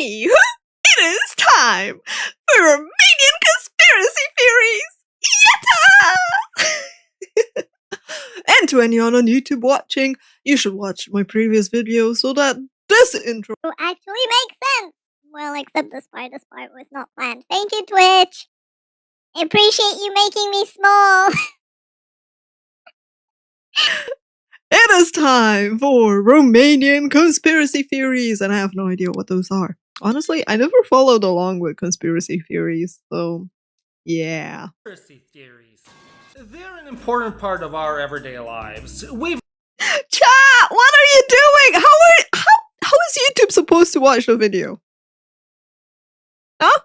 Hey, it is time for Romanian conspiracy theories! Yatta! And to anyone on YouTube watching, you should watch my previous video so that this intro actually makes sense. Well, except this part was not planned. Thank you, Twitch. I appreciate you making me small. It is time for Romanian conspiracy theories, and I have no idea what those are. Honestly, I never followed along with conspiracy theories, so yeah. Conspiracy theories. They're an important part of our everyday lives. Chat, what are you doing? How is YouTube supposed to watch the video? Huh?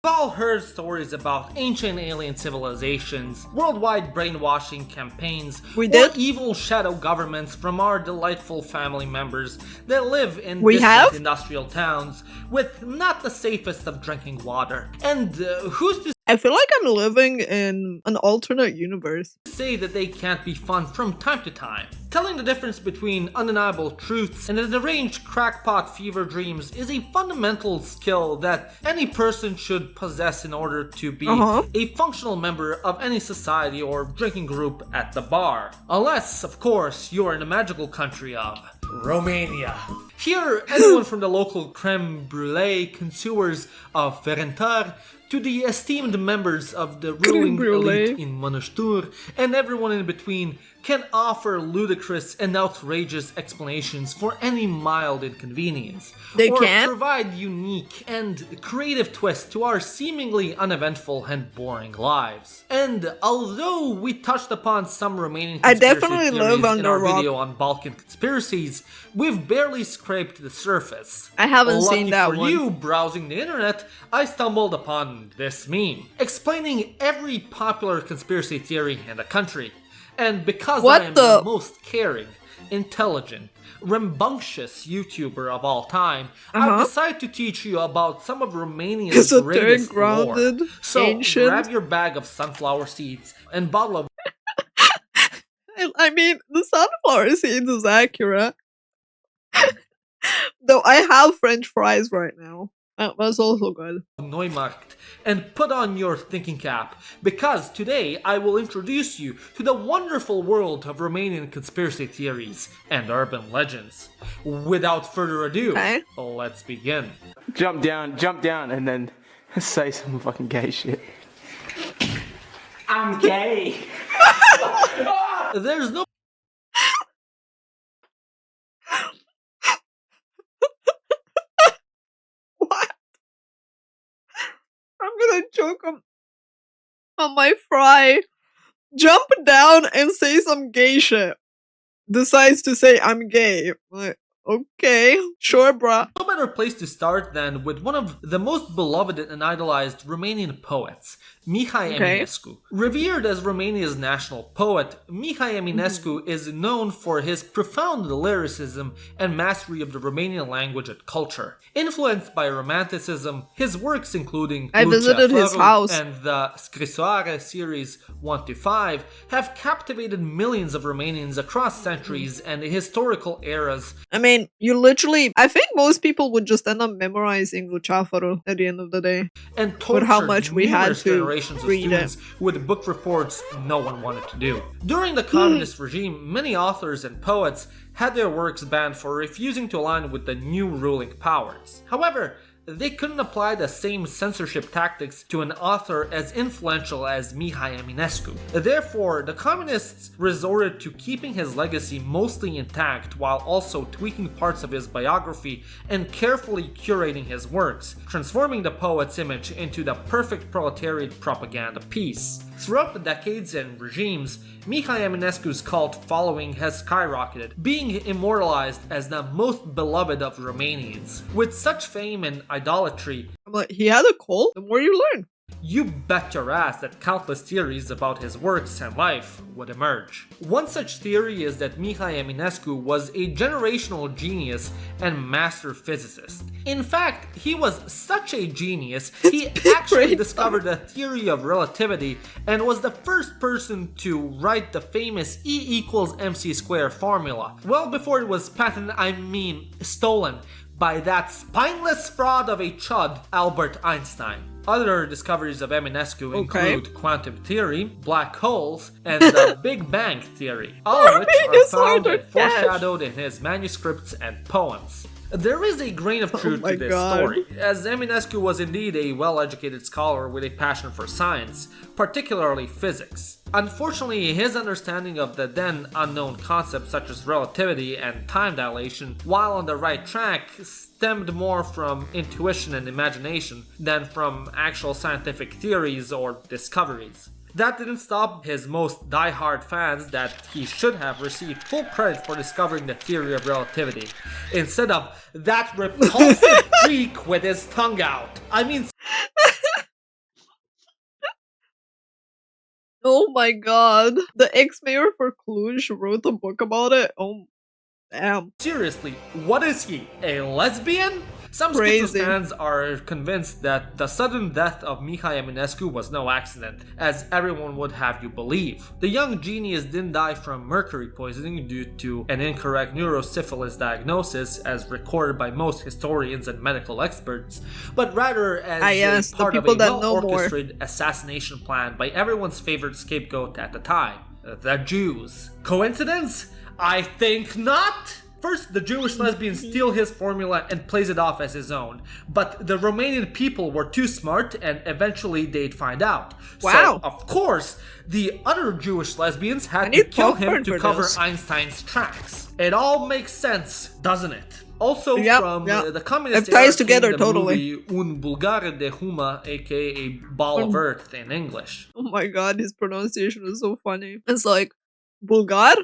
We've all heard stories about ancient alien civilizations, worldwide brainwashing campaigns, or evil shadow governments from our delightful family members that live in distant industrial towns with not the safest of drinking water. And who's to I feel like I'm living in an alternate universe. Say that they can't be fun from time to time. Telling the difference between undeniable truths and the deranged crackpot fever dreams is a fundamental skill that any person should possess in order to be a functional member of any society or drinking group at the bar. Unless, of course, you're in the magical country of Romania. Here, anyone from the local creme brulee consumers of Fermentar to the esteemed members of the ruling elite in Monastery and everyone in between can offer ludicrous and outrageous explanations for any mild inconvenience. They or can provide unique and creative twists to our seemingly uneventful and boring lives. And although we touched upon some Romanian conspiracy theories in our video on Balkan conspiracies, we've barely scraped the surface. I haven't seen that one. For you, browsing the internet, I stumbled upon this meme, explaining every popular conspiracy theory in the country. And because I am the most caring, intelligent, rambunctious YouTuber of all time, I've decided to teach you about some of Romania's greatest lore. So grab your bag of sunflower seeds and bottle of I mean, the sunflower seeds is accurate. Though I have French fries right now. That's also good. Neumarkt, and put on your thinking cap, because today I will introduce you to the wonderful world of Romanian conspiracy theories and urban legends. Without further ado, let's begin. Jump down, and then say some fucking gay shit. I'm gay! There's no I'm gonna choke on my fry. Jump down and say some gay shit. Decides to say I'm gay. Like, okay, sure, bruh. No better place to start than with one of the most beloved and idolized Romanian poets, Mihai Eminescu. Revered as Romania's national poet, Mihai Eminescu is known for his profound lyricism and mastery of the Romanian language and culture. Influenced by Romanticism, his works including I visited his house and the Scrisoare series 1-5 have captivated millions of Romanians across centuries and historical eras. I mean, you literally, I think most people would just end up memorizing Vuceafărul at the end of the day. And with how much we had to of students with book reports no one wanted to do. During the communist regime, many authors and poets had their works banned for refusing to align with the new ruling powers. However, they couldn't apply the same censorship tactics to an author as influential as Mihai Eminescu. Therefore, the communists resorted to keeping his legacy mostly intact while also tweaking parts of his biography and carefully curating his works, transforming the poet's image into the perfect proletariat propaganda piece. Throughout the decades and regimes, Mihai Eminescu's cult following has skyrocketed, being immortalized as the most beloved of Romanians. With such fame and idolatry, I'm like, he had a cult? The more you learn. You bet your ass that countless theories about his works and life would emerge. One such theory is that Mihai Eminescu was a generational genius and master physicist. In fact, he was such a genius, he actually discovered the theory of relativity and was the first person to write the famous E=mc² formula, well before it was patented, stolen, by that spineless fraud of a chud, Albert Einstein. Other discoveries of Eminescu include quantum theory, black holes, and the Big Bang theory, all of which are found and foreshadowed in his manuscripts and poems. There is a grain of truth to this story, as Eminescu was indeed a well-educated scholar with a passion for science, particularly physics. Unfortunately, his understanding of the then unknown concepts such as relativity and time dilation, while on the right track, stemmed more from intuition and imagination than from actual scientific theories or discoveries. That didn't stop his most die-hard fans that he should have received full credit for discovering the theory of relativity, instead of that repulsive freak with his tongue out. Oh my god. The ex-mayor for Cluj wrote a book about it. Oh, damn. Seriously, what is he? A lesbian? Some Schizo fans are convinced that the sudden death of Mihai Eminescu was no accident, as everyone would have you believe. The young genius didn't die from mercury poisoning due to an incorrect neurosyphilis diagnosis, as recorded by most historians and medical experts, but rather as part of a well-orchestrated assassination plan by everyone's favorite scapegoat at the time, the Jews. Coincidence? I think not! First, the Jewish lesbian steals his formula and plays it off as his own, but the Romanian people were too smart and eventually they'd find out. Wow. So, of course, the other Jewish lesbians had to kill him to cover Einstein's tracks. It all makes sense, doesn't it? Also from the communist era together the movie Un Bulgare de Huma, aka Ball of Earth in English. Oh my god, his pronunciation is so funny. It's like, Bulgar?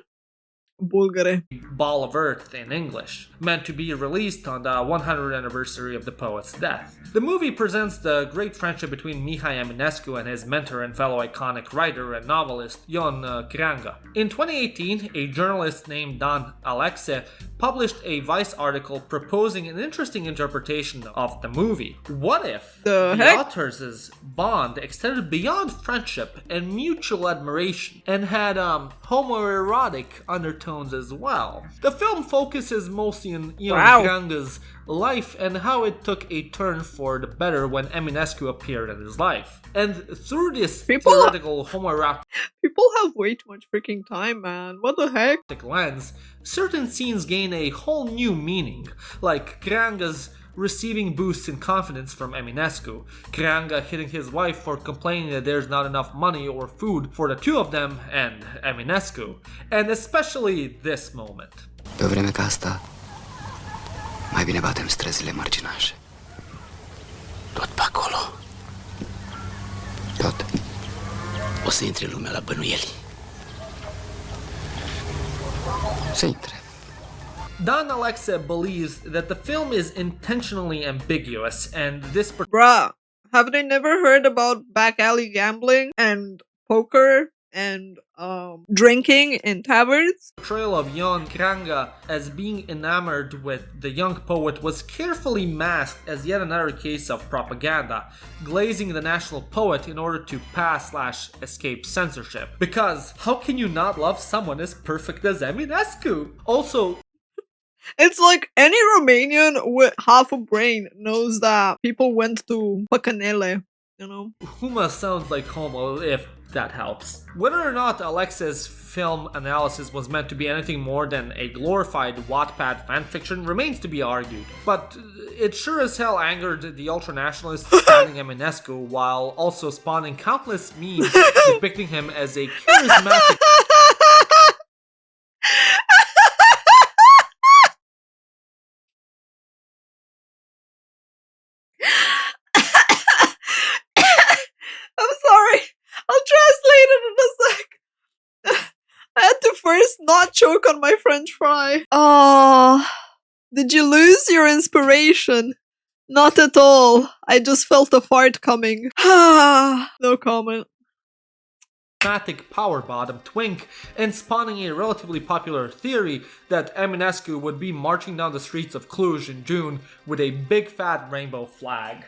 Bulgare. Ball of Earth in English, meant to be released on the 100th anniversary of the poet's death. The movie presents the great friendship between Mihai Eminescu and his mentor and fellow iconic writer and novelist Ion Creanga. In 2018, a journalist named Dan Alexe published a Vice article proposing an interesting interpretation of the movie. What if the authors' bond extended beyond friendship and mutual admiration and had homoerotic undertones as well? The film focuses mostly on Ion Creanga's life and how it took a turn for the better when Eminescu appeared in his life. And through this theoretical homoerotic people have way too much freaking time, man. What the heck? lens, certain scenes gain a whole new meaning, like Creanga's receiving boosts in confidence from Eminescu, Creanga hitting his wife for complaining that there's not enough money or food for the two of them, and Eminescu, and especially this moment. Pe vreme ca asta, mai bine batem străzile marginașe. Tot pe acolo. Tot. O să intre lumea la bănuieli. Să intre. Dan Alexe believes that the film is intentionally ambiguous and this Bruh, have they never heard about back alley gambling and poker and drinking in taverns? The portrayal of Ion Creanga as being enamored with the young poet was carefully masked as yet another case of propaganda, glazing the national poet in order to pass/escape censorship. Because how can you not love someone as perfect as Eminescu? Also, it's like any Romanian with half a brain knows that people went to Păcănele, you know? Huma sounds like homo, if that helps. Whether or not Alexa's film analysis was meant to be anything more than a glorified Wattpad fanfiction remains to be argued. But it sure as hell angered the ultranationalists standing Eminescu while also spawning countless memes depicting him as a charismatic I'm sorry. I'll translate it in a sec. I had to first not choke on my French fry. Oh, did you lose your inspiration? Not at all. I just felt a fart coming. No comment. Power bottom twink and spawning a relatively popular theory that Eminescu would be marching down the streets of Cluj in June with a big fat rainbow flag.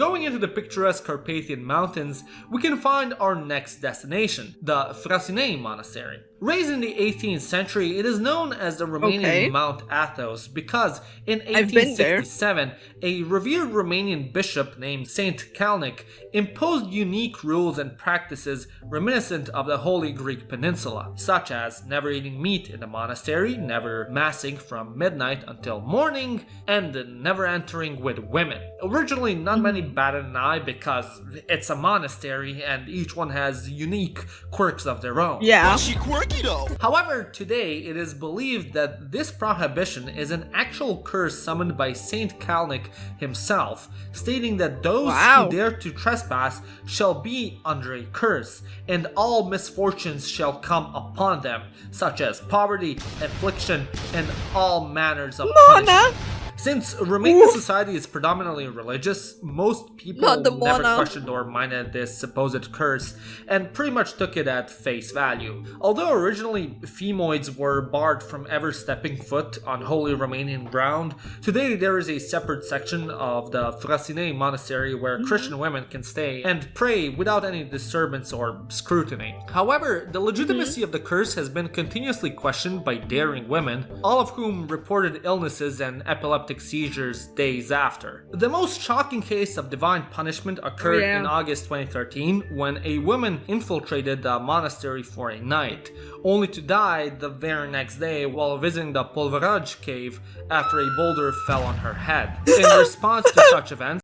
Going into the picturesque Carpathian Mountains, we can find our next destination, the Frăsinei monastery. Raised in the 18th century, it is known as the Romanian Mount Athos because in 1867, a revered Romanian bishop named Saint Calnic imposed unique rules and practices reminiscent of the Holy Greek Peninsula, such as never eating meat in the monastery, never massing from midnight until morning, and never entering with women. Originally, not many batted an eye because it's a monastery and each one has unique quirks of their own. Yeah. She quirky though. However, today it is believed that this prohibition is an actual curse summoned by Saint Calnic himself, stating that those who dare to trespass shall be under a curse, and all misfortunes shall come upon them, such as poverty, affliction, and all manners of punishment. Since Romanian society is predominantly religious, most people never questioned or minded this supposed curse and pretty much took it at face value. Although originally femoids were barred from ever stepping foot on holy Romanian ground, today there is a separate section of the Frăsinei monastery where Christian women can stay and pray without any disturbance or scrutiny. However, the legitimacy of the curse has been continuously questioned by daring women, all of whom reported illnesses and epileptic seizures days after. The most shocking case of divine punishment occurred in August 2013 when a woman infiltrated the monastery for a night, only to die the very next day while visiting the Polvoraj cave after a boulder fell on her head. In response to such events,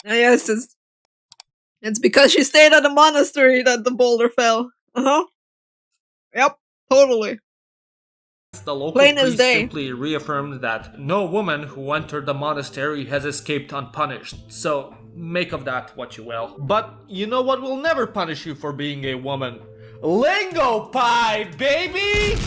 yes, it's because she stayed at the monastery that the boulder fell. Yep, totally. the local priest simply reaffirmed that no woman who entered the monastery has escaped unpunished, so make of that what you will. But you know what will never punish you for being a woman? Lingo Pie, baby!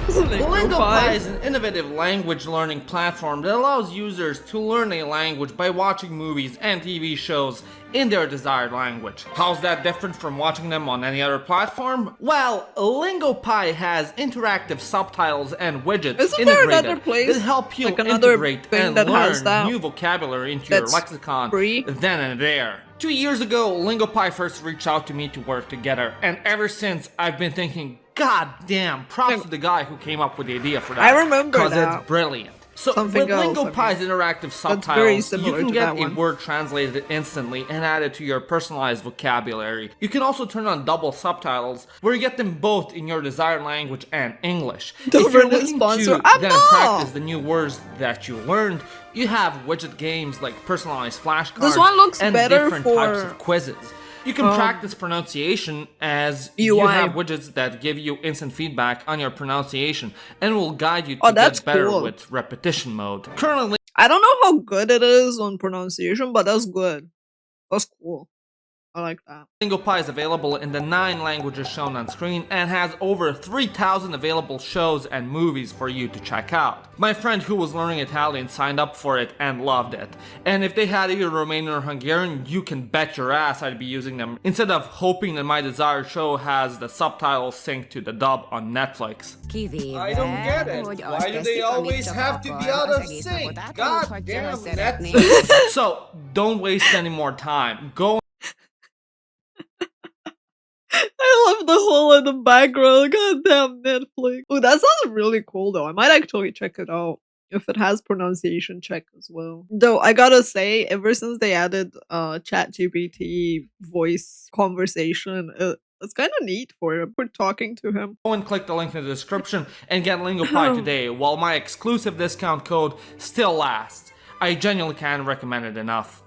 Lingo Pie is an innovative language learning platform that allows users to learn a language by watching movies and TV shows in their desired language. How's that different from watching them on any other platform? Well, Lingo Pie has interactive subtitles and widgets integrated that help you integrate and learn new vocabulary into your lexicon then and there. 2 years ago, Lingo Pie first reached out to me to work together, and ever since I've been thinking, God damn, props to the guy who came up with the idea for that. I remember that. Because it's brilliant. So with Lingo Pie's interactive subtitles, you can get a word translated instantly and add it to your personalized vocabulary. You can also turn on double subtitles, where you get them both in your desired language and English. If you're looking to then practice the new words that you learned, you have widget games like personalized flashcards and different types of quizzes. You can practice pronunciation as you have widgets that give you instant feedback on your pronunciation and will guide you to get better with repetition mode. Currently, I don't know how good it is on pronunciation, but that's good. That's cool. I like that. Lingo Pie is available in the 9 languages shown on screen and has over 3,000 available shows and movies for you to check out. My friend who was learning Italian signed up for it and loved it. And if they had either Romanian or Hungarian, you can bet your ass I'd be using them instead of hoping that my desired show has the subtitles synced to the dub on Netflix. I don't get it. Why do they always have to be out of sync? God damn Netflix. So, don't waste any more time. Go I love the hole in the background. Goddamn Netflix. Oh, that sounds really cool though. I might actually check it out if it has pronunciation check as well. Though I gotta say, ever since they added ChatGPT voice conversation, it's kind of neat for talking to him. Go and click the link in the description and get Lingo Pie today while my exclusive discount code still lasts. I genuinely can't recommend it enough.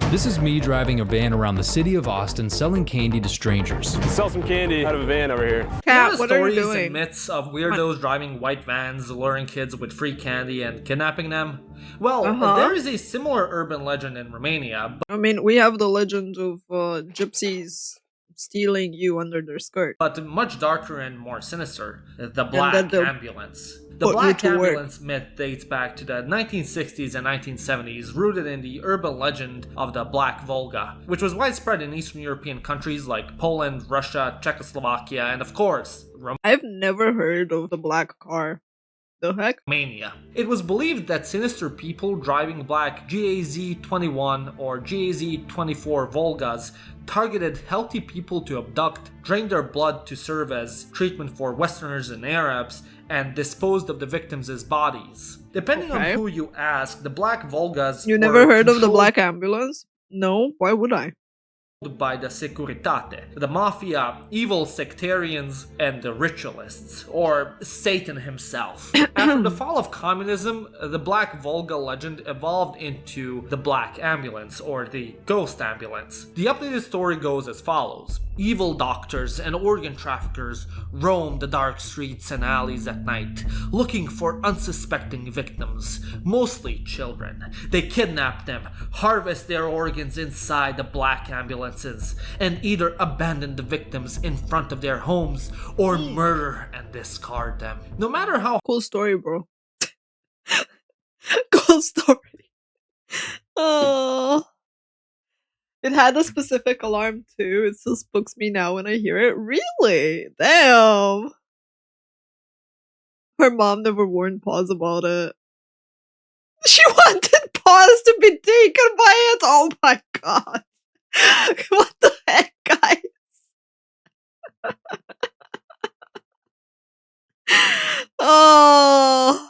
This is me driving a van around the city of Austin selling candy to strangers. Sell some candy out of a van over here. Cat, what are you doing? Stories and myths of weirdos driving white vans, luring kids with free candy and kidnapping them? Well, there is a similar urban legend in Romania. I mean, we have the legend of gypsies stealing you under their skirt. But much darker and more sinister, the Black then they'll Ambulance. The put you Black to work. Ambulance myth dates back to the 1960s and 1970s, rooted in the urban legend of the Black Volga, which was widespread in Eastern European countries like Poland, Russia, Czechoslovakia, and of course, I've never heard of the black car. The heck? Romania. It was believed that sinister people driving black GAZ-21 or GAZ-24 Volgas targeted healthy people to abduct, drain their blood to serve as treatment for Westerners and Arabs, and disposed of the victims as bodies. Depending on who you ask, the Black Volgas You never were heard of the controlled black ambulance? No, why would I? by the Securitate, the Mafia, evil sectarians, and the ritualists, or Satan himself. After the fall of communism, the Black Volga legend evolved into the Black Ambulance, or the Ghost Ambulance. The updated story goes as follows. Evil doctors and organ traffickers roam the dark streets and alleys at night, looking for unsuspecting victims, mostly children. They kidnap them, harvest their organs inside the black ambulances, and either abandon the victims in front of their homes or murder and discard them. No matter how Cool story, bro. Cool story. Oh. It had a specific alarm too. It still spooks me now when I hear it. Really? Damn. Her mom never warned Paws about it. She wanted Paws to be taken by it. Oh my god. What the heck, guys? Oh.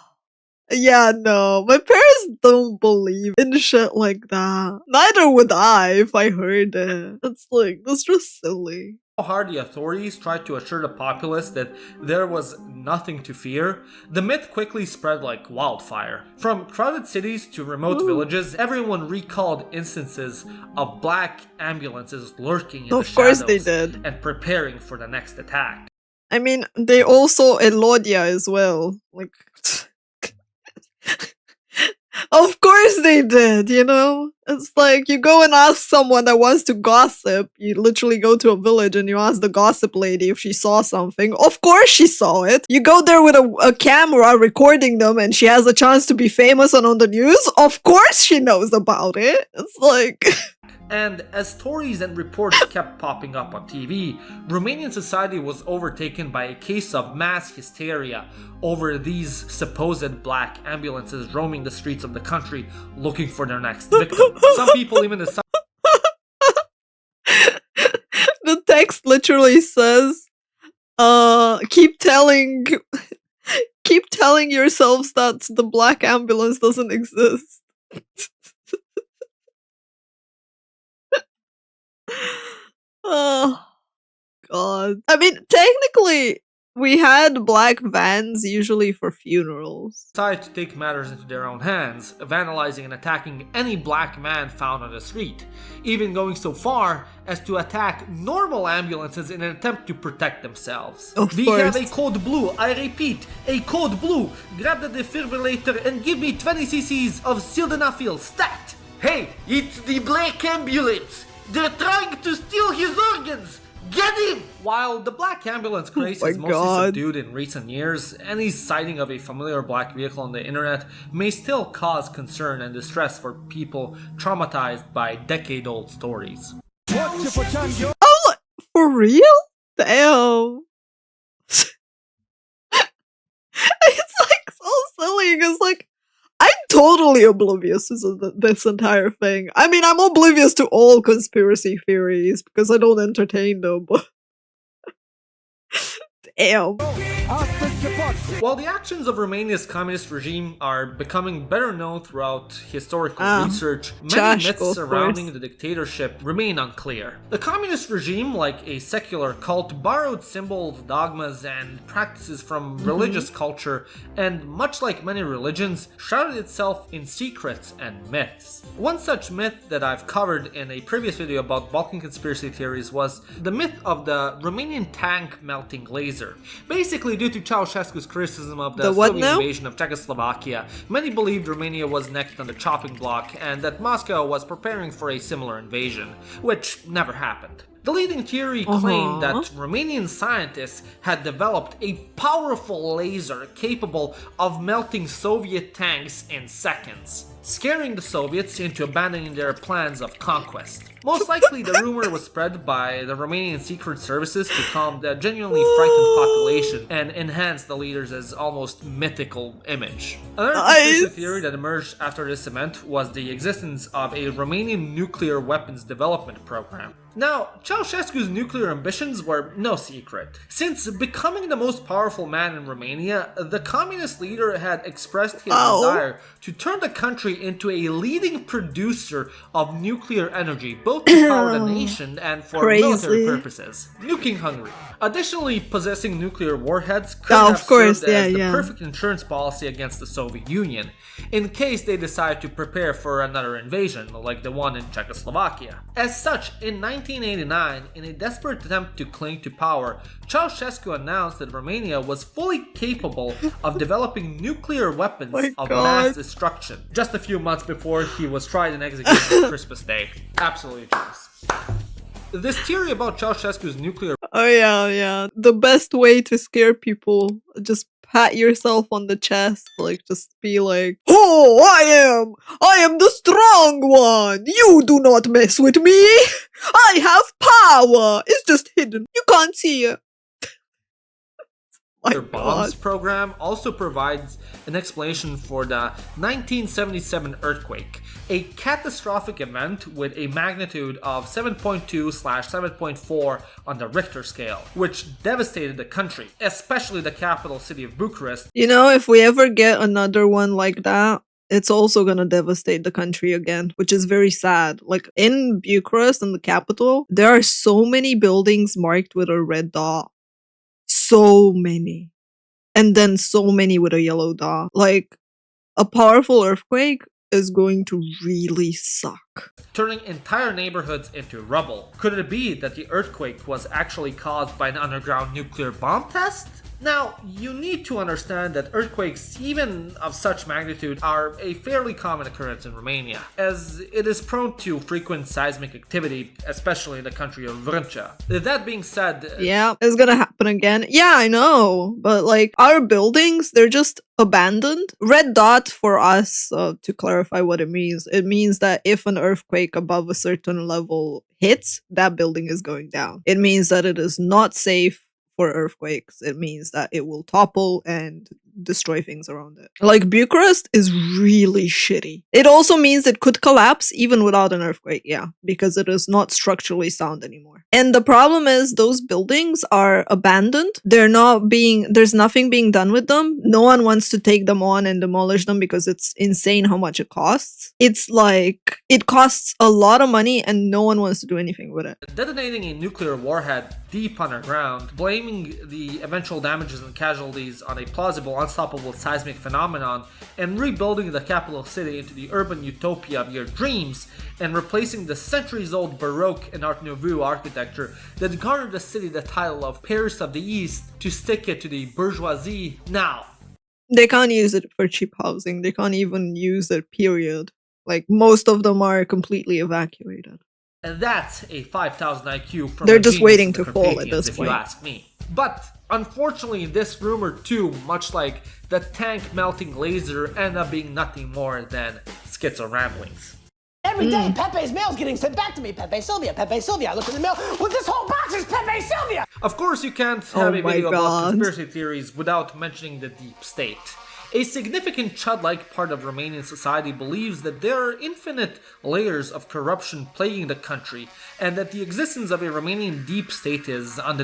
Yeah, no. My parents don't believe in shit like that. Neither would I if I heard it. That's just silly. hard the authorities tried to assure the populace that there was nothing to fear, the myth quickly spread like wildfire. From crowded cities to remote villages, everyone recalled instances of black ambulances lurking in the Of course they shadows did. and preparing for the next attack. I mean, they also Elodia as well. Like, of course they did, you know? It's like you go and ask someone that wants to gossip. You literally go to a village and you ask the gossip lady if she saw something. Of course she saw it. You go there with a camera recording them and she has a chance to be famous and on the news. Of course she knows about it. It's like... And as stories and reports kept popping up on TV, Romanian society was overtaken by a case of mass hysteria over these supposed black ambulances roaming the streets of the country looking for their next victim. Some people even decided The text literally says, keep telling yourselves that the black ambulance doesn't exist. Oh god. I mean, technically we had black vans usually for funerals. to take matters into their own hands, vandalizing and attacking any black man found on the street, even going so far as to attack normal ambulances in an attempt to protect themselves. We have a code blue, I repeat, a code blue. Grab the defibrillator and give me 20 cc's of sildenafil stat. Hey, it's the black ambulance. They're trying to steal his organs! Get him! While the black ambulance craze my is mostly God. subdued in recent years, any sighting of a familiar black vehicle on the internet may still cause concern and distress for people traumatized by decade-old stories. Oh, for real? Damn. It's like so silly because like I'm totally oblivious to this entire thing. I mean, I'm oblivious to all conspiracy theories because I don't entertain them, but... Damn. While the actions of Romania's communist regime are becoming better known throughout historical research, many Chashko, myths of surrounding course. the dictatorship remain unclear. The communist regime, like a secular cult, borrowed symbols, dogmas, and practices from religious culture, and much like many religions, shrouded itself in secrets and myths. One such myth that I've covered in a previous video about Balkan conspiracy theories was the myth of the Romanian tank melting laser. Basically, due to Ceausescu's criticism of the what Soviet now? invasion of Czechoslovakia, many believed Romania was next on the chopping block and that Moscow was preparing for a similar invasion, which never happened. The leading theory claimed that Romanian scientists had developed a powerful laser capable of melting Soviet tanks in seconds, scaring the Soviets into abandoning their plans of conquest. Most likely, the rumor was spread by the Romanian secret services to calm the genuinely frightened population and enhance the leaders' almost mythical image. Another conspiracy theory that emerged after this event was the existence of a Romanian nuclear weapons development program. Now, Ceausescu's nuclear ambitions were no secret. Since becoming the most powerful man in Romania, the communist leader had expressed his desire to turn the country into a leading producer of nuclear energy, both to power the nation and for military purposes. Nuking Hungary. Additionally, possessing nuclear warheads could have served as the perfect insurance policy against the Soviet Union, in case they decide to prepare for another invasion, like the one in Czechoslovakia. As such, in 1989, in a desperate attempt to cling to power, Ceausescu announced that Romania was fully capable of developing nuclear weapons of mass destruction, just a few months before he was tried and executed on Christmas Day. Absolutely genius. This theory about Ceausescu's nuclear... Oh yeah. The best way to scare people, just pat yourself on the chest, like just be like, "Oh, I am the strong one. You do not mess with me. I have power. It's just hidden. You can't see it." Their bombs program also provides an explanation for the 1977 earthquake, a catastrophic event with a magnitude of 7.2/7.4 on the Richter scale, which devastated the country, especially the capital city of Bucharest. You know, if we ever get another one like that, it's also gonna devastate the country again, which is very sad. Like in Bucharest, in the capital, there are so many buildings marked with a red dot. So many. And then so many with a yellow dot. Like, a powerful earthquake is going to really suck. Turning entire neighborhoods into rubble. Could it be that the earthquake was actually caused by an underground nuclear bomb test? Now, you need to understand that earthquakes, even of such magnitude, are a fairly common occurrence in Romania, as it is prone to frequent seismic activity, especially in the country of Vrâncea. That being said... Yeah, it's gonna happen again. Yeah, I know, but like, our buildings, they're just abandoned. Red dot, for us, to clarify what it means that if an earthquake above a certain level hits, that building is going down. It means that it is not safe for earthquakes. It means that it will topple and destroy things around it. Like, Bucharest is really shitty. It also means it could collapse even without an earthquake, yeah, because it is not structurally sound anymore. And the problem is those buildings are abandoned. There's nothing being done with them. No one wants to take them on and demolish them because it's insane how much it costs. It's like, it costs a lot of money and no one wants to do anything with it. Detonating a nuclear warhead deep underground, blaming the eventual damages and casualties on a plausible, unstoppable seismic phenomenon, and rebuilding the capital city into the urban utopia of your dreams, and replacing the centuries-old Baroque and Art Nouveau architecture that garnered the city the title of Paris of the East to stick it to the bourgeoisie now. They can't use it for cheap housing. They can't even use it, period. Like, most of them are completely evacuated. And that's a 5,000 IQ from They're just waiting to fall at this point. If you ask me. But unfortunately, this rumor too, much like the tank melting laser, ended up being nothing more than schizo ramblings. Every day, Pepe's mail's getting sent back to me. Pepe Sylvia, Pepe Sylvia. I look in the mail. Well, this whole box is Pepe Sylvia! Of course, you can't have a video about conspiracy theories without mentioning the deep state. A significant chud-like part of Romanian society believes that there are infinite layers of corruption plaguing the country, and that the existence of a Romanian deep state is I'm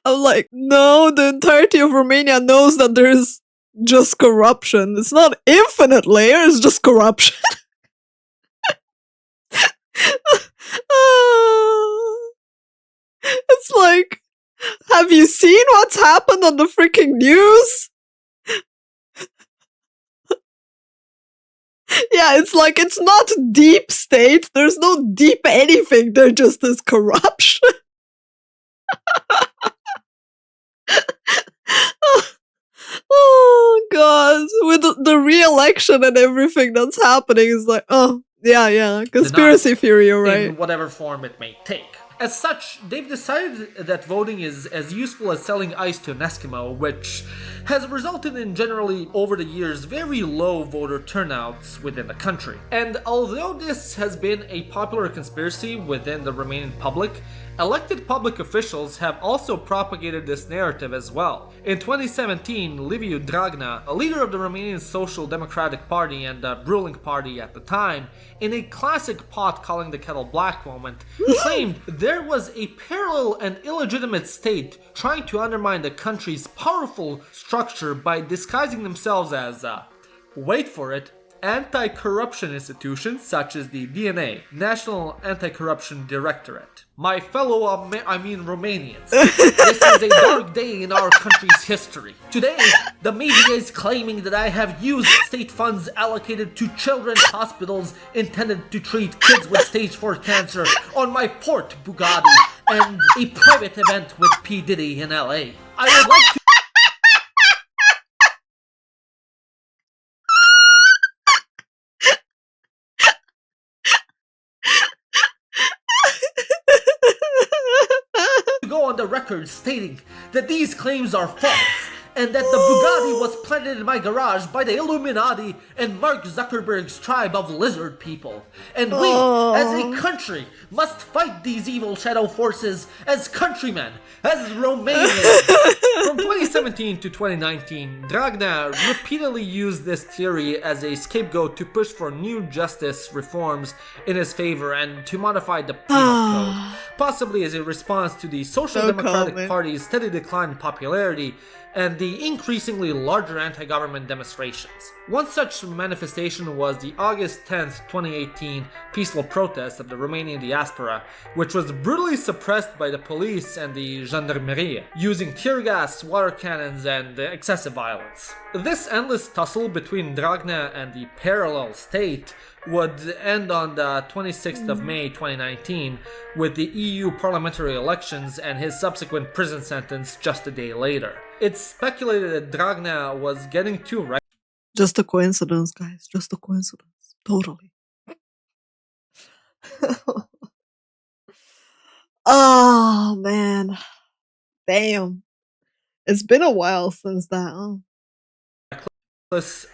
like, no, the entirety of Romania knows that there's just corruption. It's not infinite layers, it's just corruption. It's like, have you seen what's happened on the freaking news? Yeah, it's like, it's not deep state. There's no deep anything. There just is corruption. Oh, God. With the re-election and everything that's happening, it's like, oh, yeah, conspiracy theory, you're right. In whatever form it may take. As such, they've decided that voting is as useful as selling ice to an Eskimo, which has resulted in generally, over the years, very low voter turnouts within the country. And although this has been a popular conspiracy within the Romanian public, elected public officials have also propagated this narrative as well. In 2017, Liviu Dragnea, a leader of the Romanian Social Democratic Party and the ruling party at the time, in a classic pot calling the kettle black moment, claimed there was a parallel and illegitimate state trying to undermine the country's powerful structure by disguising themselves as, wait for it, anti-corruption institutions such as the DNA, National Anti-Corruption Directorate. My fellow Romanians, this is a dark day in our country's history. Today, the media is claiming that I have used state funds allocated to children's hospitals intended to treat kids with stage 4 cancer on my Ford Bugatti and a private event with P. Diddy in LA. I would like to go on the record stating that these claims are false and that the Bugatti was planted in my garage by the Illuminati and Mark Zuckerberg's tribe of lizard people. And we, as a country, must fight these evil shadow forces as countrymen, as Romanians. From 2017 to 2019, Dragnea repeatedly used this theory as a scapegoat to push for new justice reforms in his favor and to modify the penal code, possibly as a response to the Social Democratic Party's steady decline in popularity and the increasingly larger anti-government demonstrations. One such manifestation was the August 10th, 2018 peaceful protest of the Romanian diaspora, which was brutally suppressed by the police and the gendarmerie, using tear gas, water cannons, and excessive violence. This endless tussle between Dragnea and the parallel state would end on the 26th of May 2019 with the EU parliamentary elections and his subsequent prison sentence just a day later. It's speculated that Dragnea was getting too right. Just a coincidence, guys. Just a coincidence. Totally. Oh, man. Damn. It's been a while since that, huh?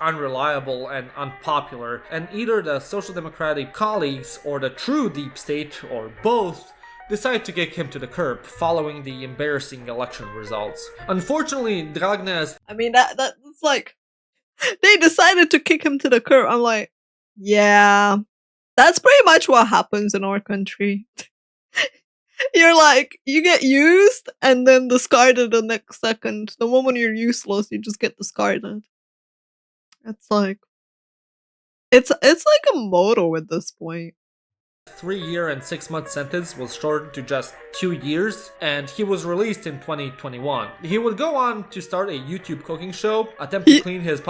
Unreliable and unpopular, and either the Social Democratic colleagues or the true deep state, or both, decide to kick him to the curb following the embarrassing election results. Unfortunately, Dragnea's... I mean, that's like... They decided to kick him to the curb. I'm like, yeah, that's pretty much what happens in our country. You're like, you get used and then discarded the next second. The moment you're useless, you just get discarded. It's like, it's like a motto at this point. 3-year and 6-month sentence was shortened to just 2 years, and he was released in 2021. He would go on to start a YouTube cooking show, attempt to clean his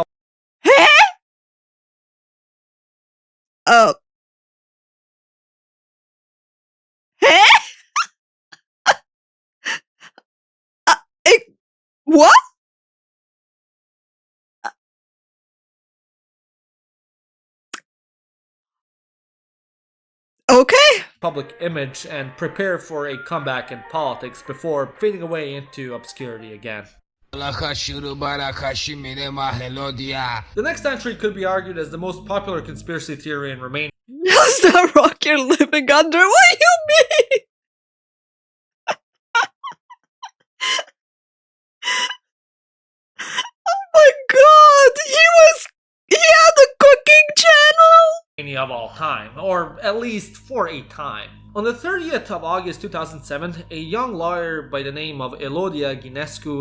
What? Okay. public image and prepare for a comeback in politics before fading away into obscurity again. The next entry could be argued as the most popular conspiracy theory in Romania. How's that rock you're living under? What do you mean? Oh my god! He had a cooking channel? Of all time, or at least for a time. On the 30th of August 2007, a young lawyer by the name of Elodia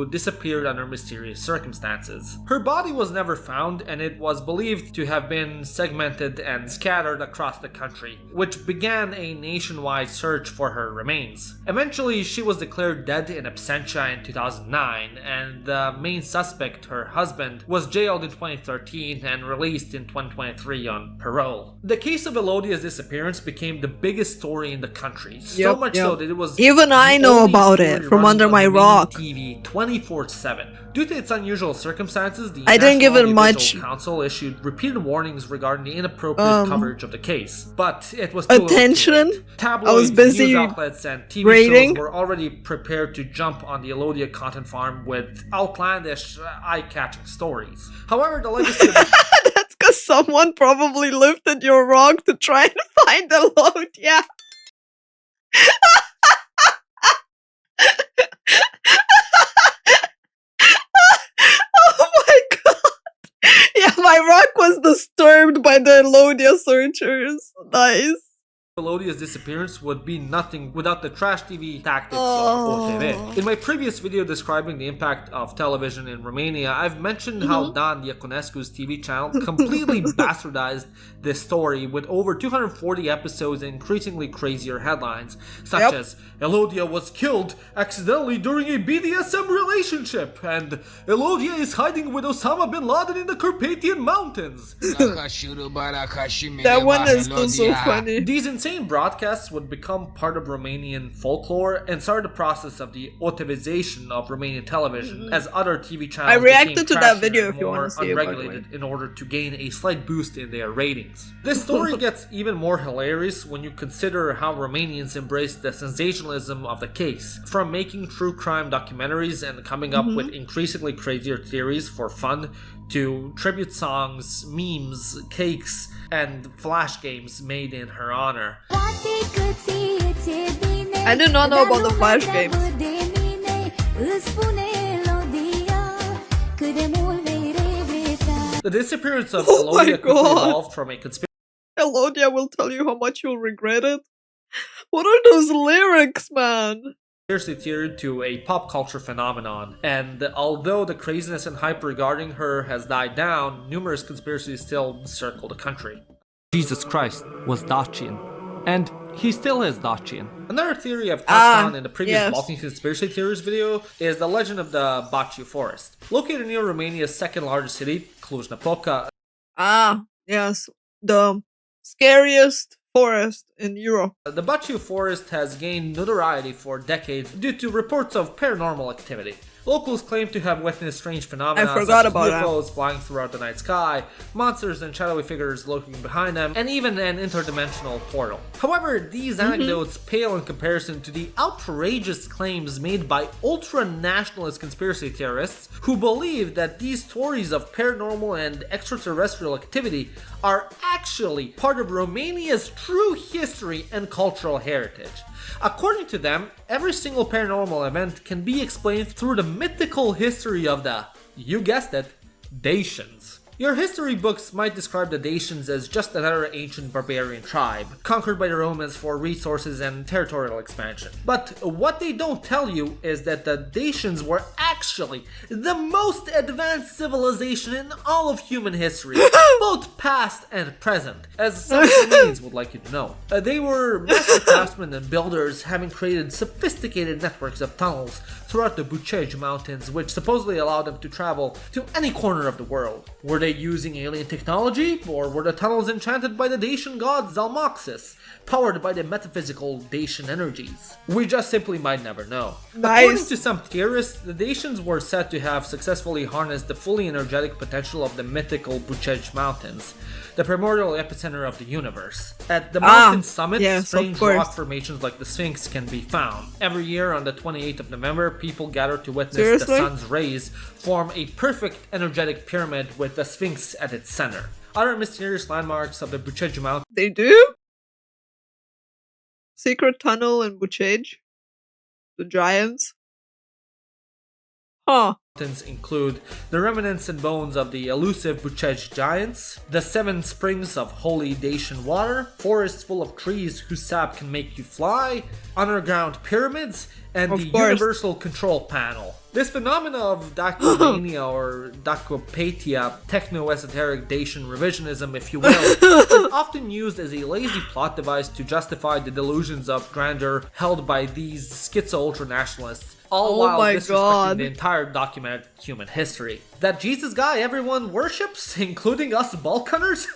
disappeared under mysterious circumstances. Her body was never found, and it was believed to have been segmented and scattered across the country, which began a nationwide search for her remains. Eventually, she was declared dead in absentia in 2009, and the main suspect, her husband, was jailed in 2013 and released in 2023 on parole. The case of Elodia's disappearance became the biggest story in the country. So much so that it was even I know only about story it from running under on my Romanian rock. TV 24/7. Due to its unusual circumstances, the I didn't give it National much Audiovisual Council issued repeated warnings regarding the inappropriate coverage of the case. But it was too attention. little too late. Tabloids, I was busy news outlets, and TV rating. shows were already prepared to jump on the Elodia content farm with outlandish, eye-catching stories. However, the legacy of That's because someone probably lifted your rock to try and find the load. Yeah. Oh my god. Yeah, my rock was disturbed by the Elodia searchers. Nice. Elodia's disappearance would be nothing without the trash TV tactics Oh. of OTV. In my previous video describing the impact of television in Romania, I've mentioned how Dan Eminescu's TV channel completely bastardized this story with over 240 episodes and increasingly crazier headlines, such as Elodia was killed accidentally during a BDSM relationship, and Elodia is hiding with Osama bin Laden in the Carpathian Mountains. That one is still so funny. These insane broadcasts would become part of Romanian folklore and start the process of the Otivization of Romanian television, as other TV channels I reacted became to that trashier video and if you more wanna see it, by the way. unregulated in order to gain a slight boost in their ratings. This story gets even more hilarious when you consider how Romanians embraced the sensationalism of the case, from making true crime documentaries and coming up with increasingly crazier theories for fun, to tribute songs, memes, cakes, and flash games made in her honor. I did not know about the flash games. The disappearance of Oh my Elodia quickly God. evolved from a conspiracy Elodia will tell you how much you'll regret it. What are those lyrics, man? theory to a pop culture phenomenon, and although the craziness and hype regarding her has died down, numerous conspiracies still circle the country. Jesus Christ was Dacian, and he still is Dacian. Another theory I've touched on in the previous yes. Balkan conspiracy theories video is the legend of the Baciu forest. Located near Romania's second largest city, Cluj-Napoca, Yes. The scariest forest in Europe. the Baciu forest has gained notoriety for decades due to reports of paranormal activity. Locals claim to have witnessed strange phenomena I forgot such as about that. UFOs flying throughout the night sky, monsters and shadowy figures lurking behind them, and even an interdimensional portal. However, these anecdotes pale in comparison to the outrageous claims made by ultra-nationalist conspiracy theorists who believe that these stories of paranormal and extraterrestrial activity are actually part of Romania's true history and cultural heritage. According to them, every single paranormal event can be explained through the mythical history of the, you guessed it, Dacians. Your history books might describe the Dacians as just another ancient barbarian tribe, conquered by the Romans for resources and territorial expansion. But what they don't tell you is that the Dacians were actually the most advanced civilization in all of human history, both past and present, as some Romanians would like you to know. They were master craftsmen and builders, having created sophisticated networks of tunnels throughout the Bucegi Mountains, which supposedly allowed them to travel to any corner of the world. Were they using alien technology, or were the tunnels enchanted by the Dacian god Zalmoxis, powered by the metaphysical Dacian energies? We just simply might never know. Nice. According to some theorists, the Dacians were said to have successfully harnessed the fully energetic potential of the mythical Bucegi Mountains, the primordial epicenter of the universe. At the mountain summit, yes, of strange course. rock formations like the Sphinx can be found. Every year on the 28th of November, people gather to witness Seriously? the sun's rays form a perfect energetic pyramid with the Sphinx at its center. Other mysterious landmarks of the Bucegi Mountains They do? Secret tunnel in Bucegi? The giants? Huh. include the remnants and bones of the elusive Bucegi giants, the 7 springs of holy Dacian water, forests full of trees whose sap can make you fly, underground pyramids, and Of the course. universal control panel. This phenomena of Dakomania or Dakopatia, techno-esoteric Dacian revisionism, if you will, is often used as a lazy plot device to justify the delusions of grandeur held by these schizo-ultranationalists, all while disrespecting the entire documented human history. That Jesus guy everyone worships, including us Balkaners?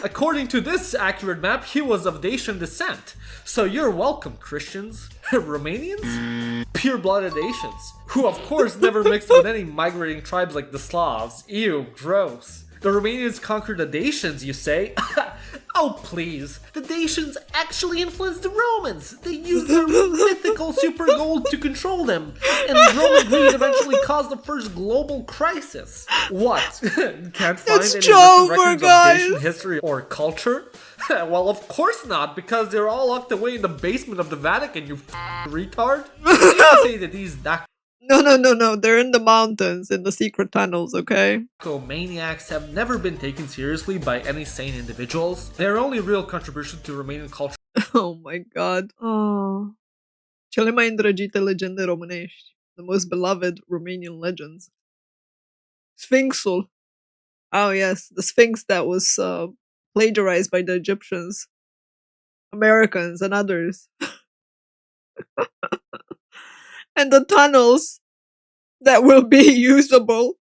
According to this accurate map, he was of Dacian descent. So you're welcome, Christians. Romanians? Pure-blooded Dacians, who of course never mixed with any migrating tribes like the Slavs. Ew, gross. The Romanians conquered the Dacians, you say? Oh please, the Dacians actually influenced the Romans. They used their mythical super gold to control them, and Roman greed eventually caused the first global crisis. What? Can't find any written records of Dacian history or culture? Well, of course not, because they're all locked away in the basement of the Vatican, you retard. You say that these No, they're in the mountains, in the secret tunnels, okay? Maniacs have never been taken seriously by any sane individuals. Their only real contribution to Romanian culture. Oh my god. Oh. Cele mai îndrăgite legende românești. The most beloved Romanian legends. Sphinxul. Oh yes, the Sphinx that was plagiarized by the Egyptians, Americans, and others. And the tunnels that will be usable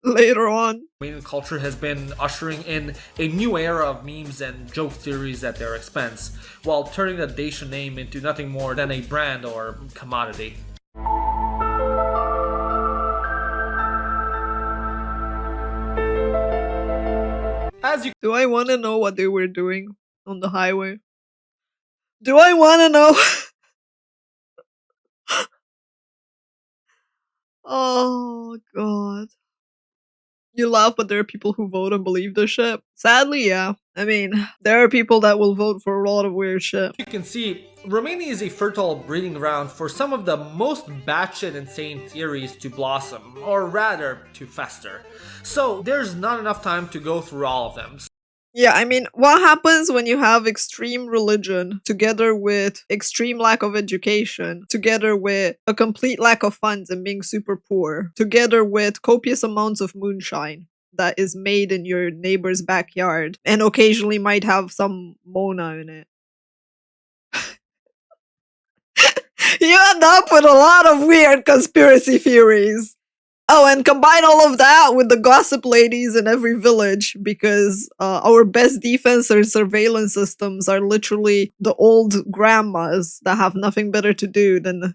later on. Romanian culture has been ushering in a new era of memes and joke theories at their expense, while turning the Dacian name into nothing more than a brand or commodity. Do I want to know what they were doing on the highway? Do I want to know? Oh god. You laugh, but there are people who vote and believe this shit. Sadly, yeah. I mean, there are people that will vote for a lot of weird shit. You can see, Romania is a fertile breeding ground for some of the most batshit insane theories to blossom, or rather, to fester. So, there's not enough time to go through all of them. Yeah, I mean, what happens when you have extreme religion together with extreme lack of education, together with a complete lack of funds and being super poor, together with copious amounts of moonshine that is made in your neighbor's backyard and occasionally might have some Mona in it? You end up with a lot of weird conspiracy theories. Oh, and combine all of that with the gossip ladies in every village, because our best defense or surveillance systems are literally the old grandmas that have nothing better to do than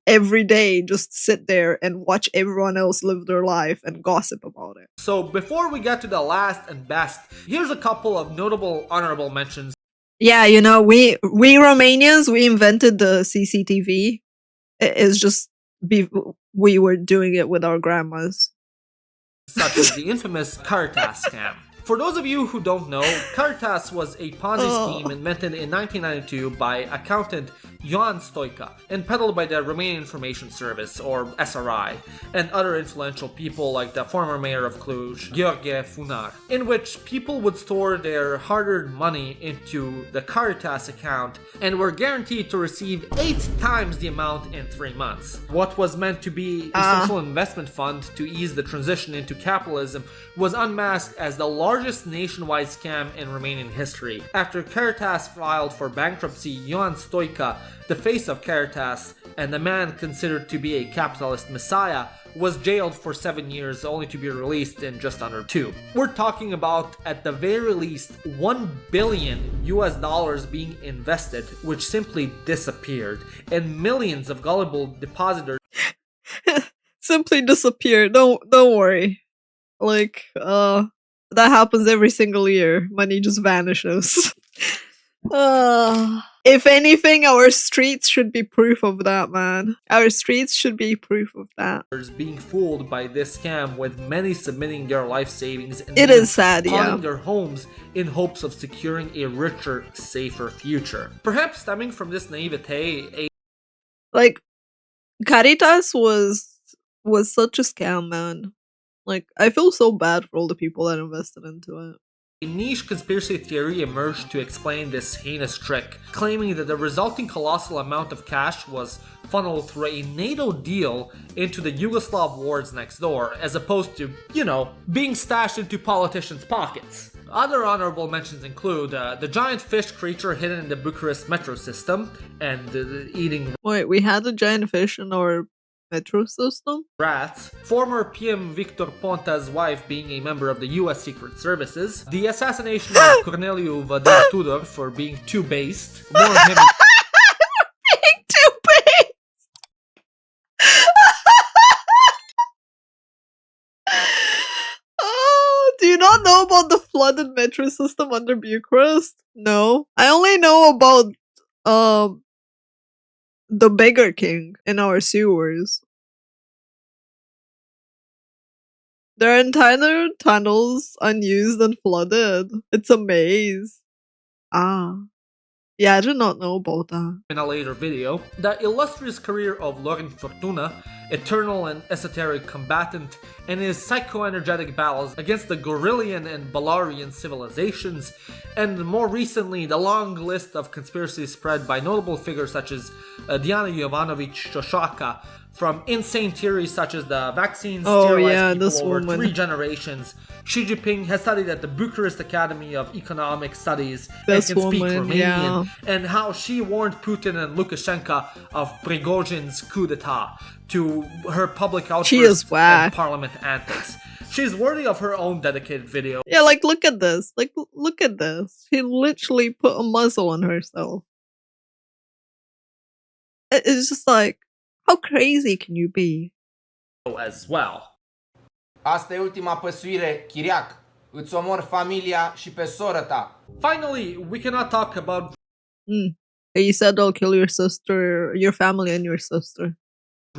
every day just sit there and watch everyone else live their life and gossip about it. So before we get to the last and best, here's a couple of notable honorable mentions. Yeah, you know, we Romanians, we invented the CCTV. It's just we were doing it with our grandmas. Such as the infamous Caritas scam. For those of you who don't know, Caritas was a Ponzi scheme invented in 1992 by accountant Ioan Stoica and peddled by the Romanian Information Service, or SRI, and other influential people like the former mayor of Cluj, Gheorghe Funar, in which people would store their hard-earned money into the Caritas account and were guaranteed to receive 8 times the amount in 3 months. What was meant to be a social investment fund to ease the transition into capitalism was unmasked as the largest nationwide scam in Romanian history. After Caritas filed for bankruptcy, Ioan Stoica, the face of Caritas and the man considered to be a capitalist messiah, was jailed for 7 years only to be released in just under 2. We're talking about, at the very least, $1 billion being invested, which simply disappeared, and millions of gullible depositors simply disappeared. Don't worry. Like, that happens every single year. Money just vanishes. If anything, our streets should be proof of that, man. Our streets should be proof of that. Being fooled by this scam, with many submitting their life savings and it is sad, pawning their homes in hopes of securing a richer, safer future. Perhaps stemming from this naivete, like, Caritas was such a scam, man. Like, I feel so bad for all the people that invested into it. A niche conspiracy theory emerged to explain this heinous trick, claiming that the resulting colossal amount of cash was funneled through a NATO deal into the Yugoslav wars next door, as opposed to, being stashed into politicians' pockets. Other honorable mentions include the giant fish creature hidden in the Bucharest metro system, and eating... Wait, we had a giant fish in our metro system? Rats, former PM Victor Ponta's wife being a member of the US Secret Services, the assassination of Corneliu Vadim Tudor for being too based, more him... Being too based! Oh, do you not know about the flooded metro system under Bucharest? No. I only know about, the Beggar King in our sewers. There are entire tunnels unused and flooded. It's a maze. Ah. Yeah, I did not know about that. In a later video, the illustrious career of Loren Fortuna, eternal and esoteric combatant, and his psychoenergetic battles against the Gorillian and Balarian civilizations, and more recently the long list of conspiracies spread by notable figures such as Diana Jovanovic Shoshaka, from insane theories such as the vaccines sterilized people over 3 generations. Xi Jinping has studied at the Bucharest Academy of Economic Studies and can speak Romanian, and how she warned Putin and Lukashenko of Prigozhin's coup d'etat to her public outbursts and parliament antics. She's worthy of her own dedicated video. Yeah, like, look at this. Like, look at this. She literally put a muzzle on herself. It's just like, how crazy can you be? As well. Asta e ultima păsuire, chiriac. Îți omor familia și pe soră ta. Finally, we cannot talk about... You said I'll kill your sister, your family and your sister.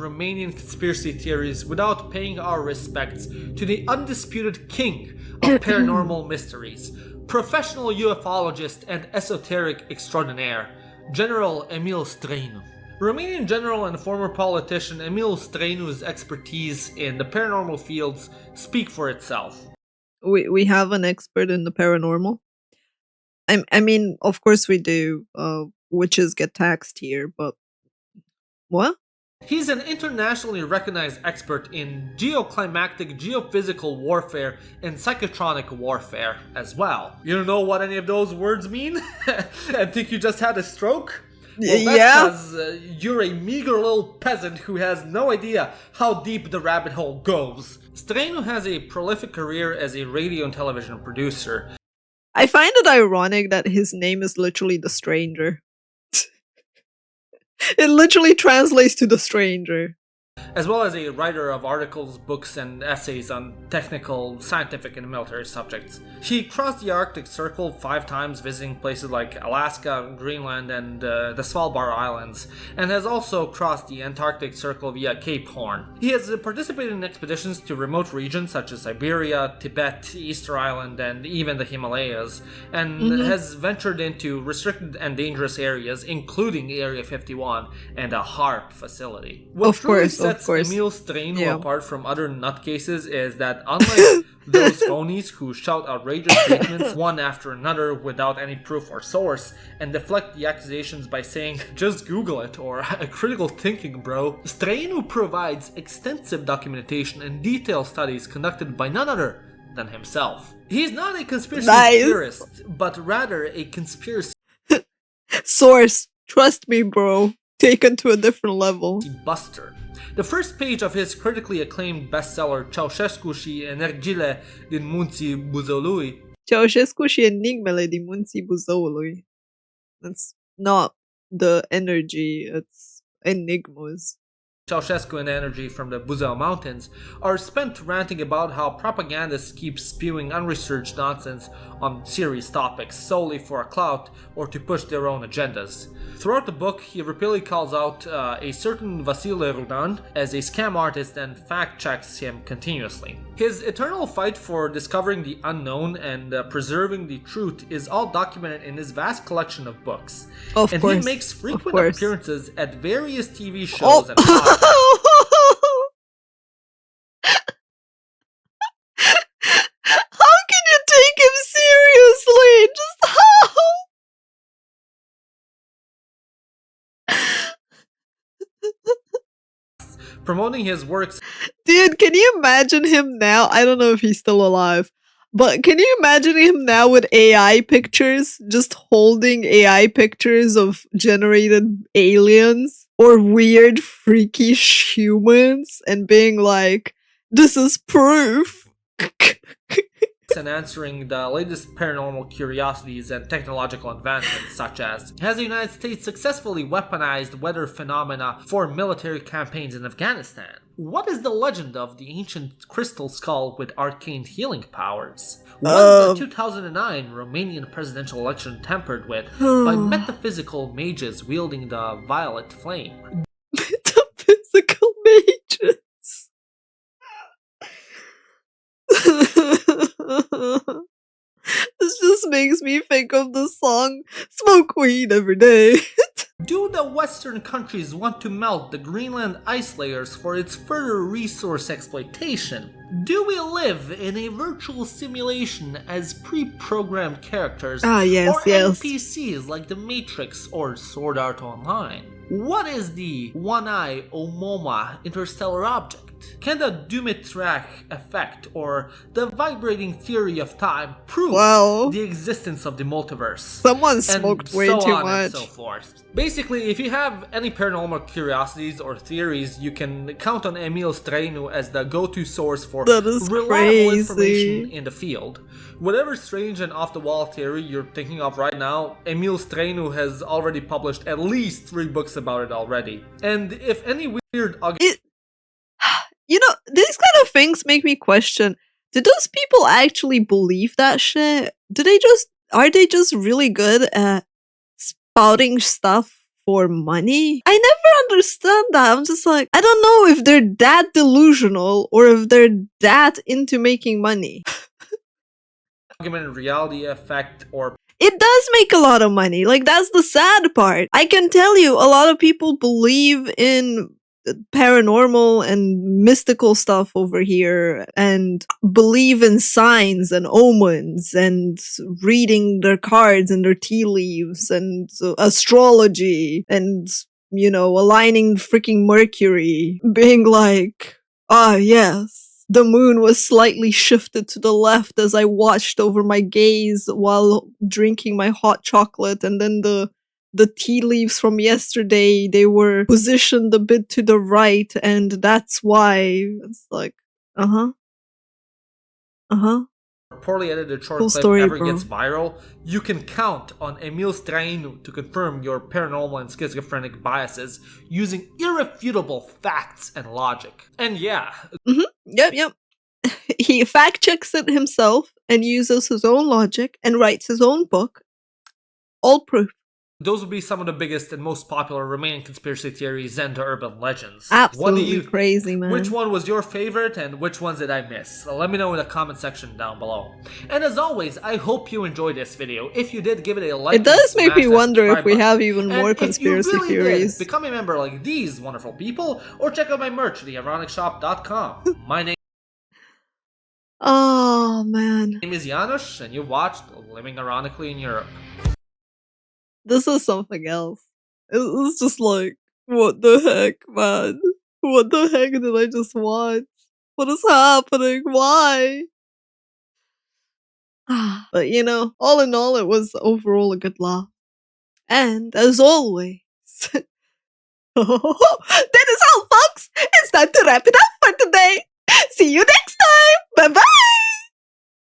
Romanian conspiracy theories without paying our respects to the undisputed king of paranormal mysteries, professional ufologist and esoteric extraordinaire, General Emil Străinu. Romanian general and former politician Emil Străinu's expertise in the paranormal fields speak for itself. We have an expert in the paranormal. I mean, of course we do. Witches get taxed here, but what? He's an internationally recognized expert in geoclimactic geophysical warfare and psychotronic warfare as well. You don't know what any of those words mean? I think you just had a stroke? Well, that's because you're a meager little peasant who has no idea how deep the rabbit hole goes. Străinu has a prolific career as a radio and television producer. I find it ironic that his name is literally The Stranger. It literally translates to The Stranger. As well as a writer of articles, books, and essays on technical, scientific, and military subjects. He crossed the Arctic Circle 5 times, visiting places like Alaska, Greenland, and the Svalbard Islands, and has also crossed the Antarctic Circle via Cape Horn. He has participated in expeditions to remote regions such as Siberia, Tibet, Easter Island, and even the Himalayas, and has ventured into restricted and dangerous areas, including Area 51 and a HARP facility. Of course. Emil Străinu apart from other nutcases is that unlike those phonies who shout outrageous statements one after another without any proof or source and deflect the accusations by saying just Google it or critical thinking bro, Străinu provides extensive documentation and detailed studies conducted by none other than himself. He's not a conspiracy theorist, but rather a conspiracy source. Trust me, bro. Taken to a different level. Buster. The first page of his critically acclaimed bestseller Ceausescu și Energiile din Munții Buzăului. Ceausescu și Enigmele din Munții Buzăului. That's not the energy, it's enigmas. Ceausescu and energy from the Buzău Mountains are spent ranting about how propagandists keep spewing unresearched nonsense on serious topics solely for a clout or to push their own agendas. Throughout the book, he repeatedly calls out a certain Vasile Rudan as a scam artist and fact-checks him continuously. His eternal fight for discovering the unknown and preserving the truth is all documented in his vast collection of books. Of course. He makes frequent appearances at various TV shows and podcasts. How can you take him promoting his works. Dude, can you imagine him now? I don't know if he's still alive, but can you imagine him now with AI pictures? Just holding AI pictures of generated aliens or weird, freakish humans and being like, this is proof. And answering the latest paranormal curiosities and technological advancements, such as, has the United States successfully weaponized weather phenomena for military campaigns in Afghanistan? What is the legend of the ancient crystal skull with arcane healing powers? Was the 2009 Romanian presidential election tampered with by metaphysical mages wielding the violet flame? Metaphysical mages. This just makes me think of the song Smoke Weed Every Day. Do the Western countries want to melt the Greenland ice layers for its further resource exploitation? Do we live in a virtual simulation as pre-programmed characters or NPCs like The Matrix or Sword Art Online? What is the one-eye Omoma interstellar object? Can the Dumitrak effect or the vibrating theory of time prove the existence of the multiverse? Someone smoked way too much. And so forth. Basically, if you have any paranormal curiosities or theories, you can count on Emil Străinu as the go-to source for reliable information in the field. Whatever strange and off-the-wall theory you're thinking of right now, Emil Străinu has already published at least 3 books about it already. And if any weird... You know, these kind of things make me question, do those people actually believe that shit? Are they just really good at spouting stuff for money? I never understand that. I'm just like, I don't know if they're that delusional or if they're that into making money. Augmented reality effect or... It does make a lot of money. Like, that's the sad part. I can tell you, a lot of people believe in paranormal and mystical stuff over here and believe in signs and omens and reading their cards and their tea leaves and astrology and, you know, aligning freaking Mercury, being like, yes, the moon was slightly shifted to the left as I watched over my gaze while drinking my hot chocolate, and then the tea leaves from yesterday, they were positioned a bit to the right, and that's why. It's like, poorly edited short cool clip story, ever bro. gets viral, you can count on Emil Străinu to confirm your paranormal and schizophrenic biases using irrefutable facts and logic. And yeah. Yep. He fact checks it himself and uses his own logic and writes his own book. All proof. Those would be some of the biggest and most popular Romanian conspiracy theories and urban legends. Absolutely crazy, man. Which one was your favorite and which ones did I miss? Let me know in the comment section down below. And as always, I hope you enjoyed this video. If you did, give it a like. It does make me wonder if we have even more conspiracy theories. Become a member like these wonderful people, or check out my merch at theironicsshop.com. My name is Janusz, and you watched Living Ironically in Europe. This is something else. It's just like, what the heck, man? What the heck did I just watch? What is happening? Why? But you know, all in all, it was overall a good laugh. And as always, that is all, folks. It's time to wrap it up for today. See you next time. Bye bye.